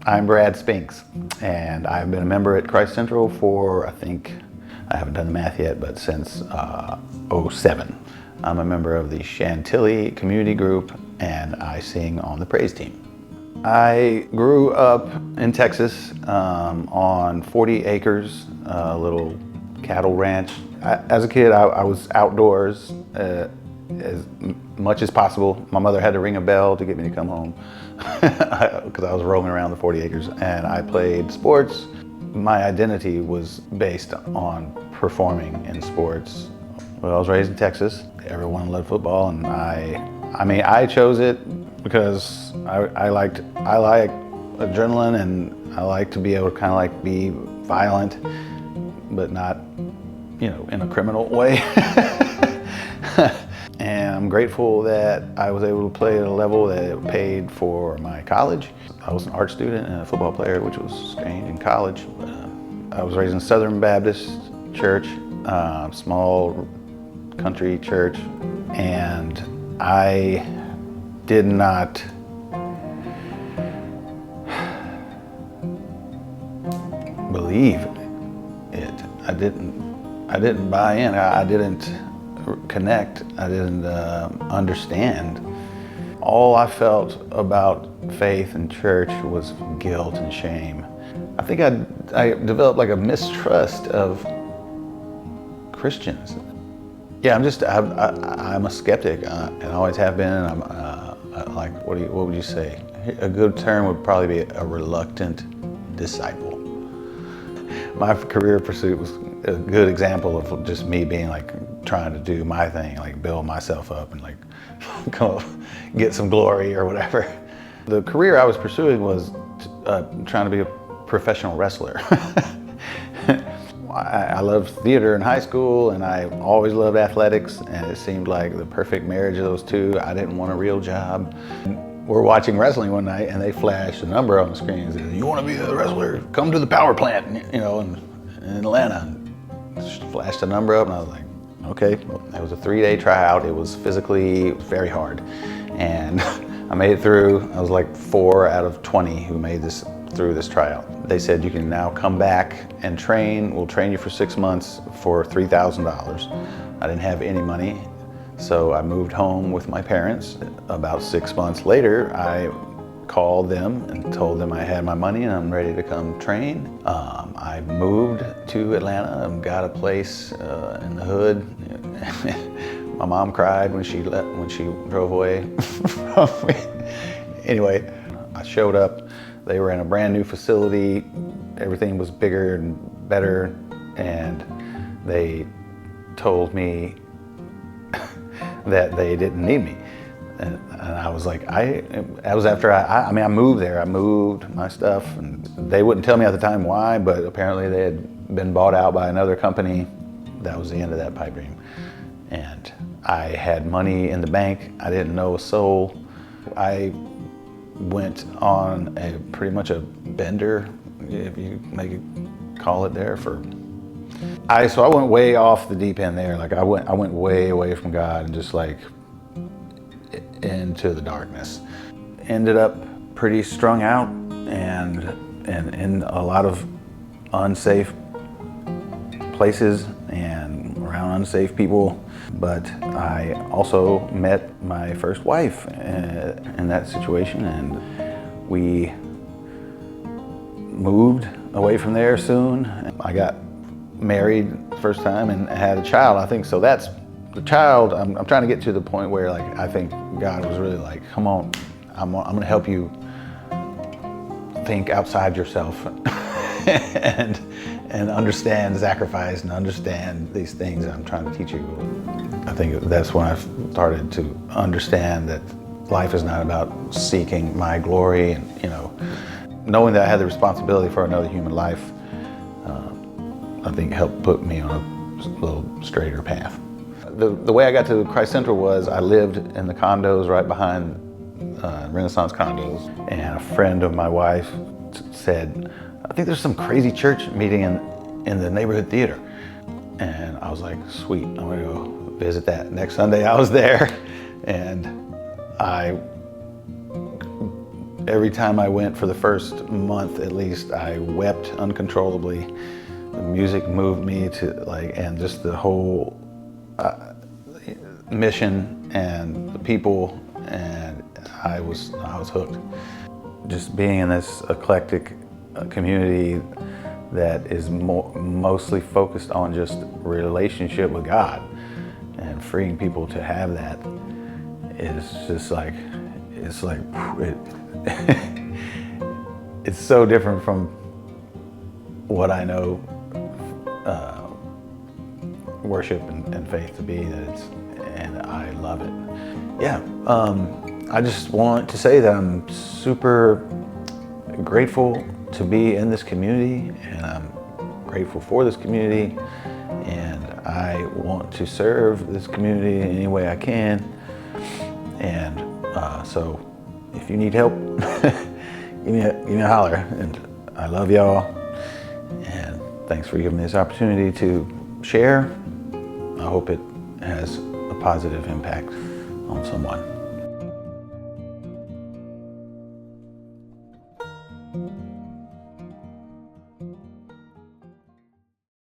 I'm Brad Spinks, and I've been a member at Christ Central for, I think, I haven't done the math yet, but since '07. I'm a member of the Chantilly community group, and I sing on the praise team. I grew up in Texas on 40 acres, a little cattle ranch. As a kid, I was outdoors as much as possible. My mother had to ring a bell to get me to come home because I was roaming around the 40 acres, and I played sports. My identity was based on performing in sports. Well, I was raised in Texas. Everyone loved football, and I chose it because I like adrenaline, and I like to be able to kind of like be violent, but not, you know, in a criminal way. And I'm grateful that I was able to play at a level that paid for my college. I was an art student and a football player, which was strange in college. I was raised in Southern Baptist church, small country church, and I did not believe it. I didn't buy in. I didn't connect. I didn't understand. All I felt about faith and church was guilt and shame. I think I developed like a mistrust of Christians. Yeah, I'm a skeptic, and I always have been. And I'm like, what would you say? A good term would probably be a reluctant disciple. My career pursuit was a good example of just me being like trying to do my thing, like build myself up and like go get some glory or whatever. The career I was pursuing was trying to be a professional wrestler. I loved theater in high school, and I always loved athletics, and it seemed like the perfect marriage of those two. I didn't want a real job. We're watching wrestling one night, and they flashed a number on the screen and said, "You want to be a wrestler? Come to the power plant," you know, in Atlanta. And flashed a number up, and I was like, okay. It was a 3-day tryout. It was physically very hard, and I made it through. I was like 4 out of 20 who made this through this tryout. They said, you can now come back and train. We'll train you for 6 months for $3,000. I didn't have any money, so I moved home with my parents. About 6 months later, I called them and told them I had my money and I'm ready to come train. I moved to Atlanta and got a place in the hood. My mom cried when she drove away from me. Anyway, I showed up. They were in a brand new facility. Everything was bigger and better, and they told me that they didn't need me. And I was like, that was after I moved there. I moved my stuff, and they wouldn't tell me at the time why, but apparently they had been bought out by another company. That was the end of that pipe dream. And I had money in the bank. I didn't know a soul. I went on pretty much a bender, if you may call it there, so I went way off the deep end there. Like I went way away from God and just like into the darkness. Ended up pretty strung out and in a lot of unsafe places and around unsafe people. But I also met my first wife in that situation, and we moved away from there soon. I got married the first time and had a child. I think so. That's the child. I'm trying to get to the point where like I think God was really like, come on, I'm going to help you think outside yourself and understand sacrifice and understand these things that I'm trying to teach you. I think that's when I started to understand that life is not about seeking my glory, and, you know, knowing that I had the responsibility for another human life, I think helped put me on a little straighter path. The way I got to Christ Central was I lived in the condos right behind Renaissance condos, and a friend of my wife said, I think there's some crazy church meeting in the neighborhood theater. And I was like, sweet, I'm gonna go visit that. Next Sunday I was there, and I Every time I went for the first month at least, I wept uncontrollably. The music moved me to and just the whole mission and the people, and I was hooked. Just being in this eclectic community that is mostly focused on just relationship with God, and freeing people to have that is just it's so different from what I know worship and faith to be, and I love it. Yeah, I just want to say that I'm super grateful to be in this community, and I'm grateful for this community, and I want to serve this community in any way I can. And so if you need help, give me a holler. And I love y'all, and thanks for giving me this opportunity to share. I hope it has a positive impact on someone.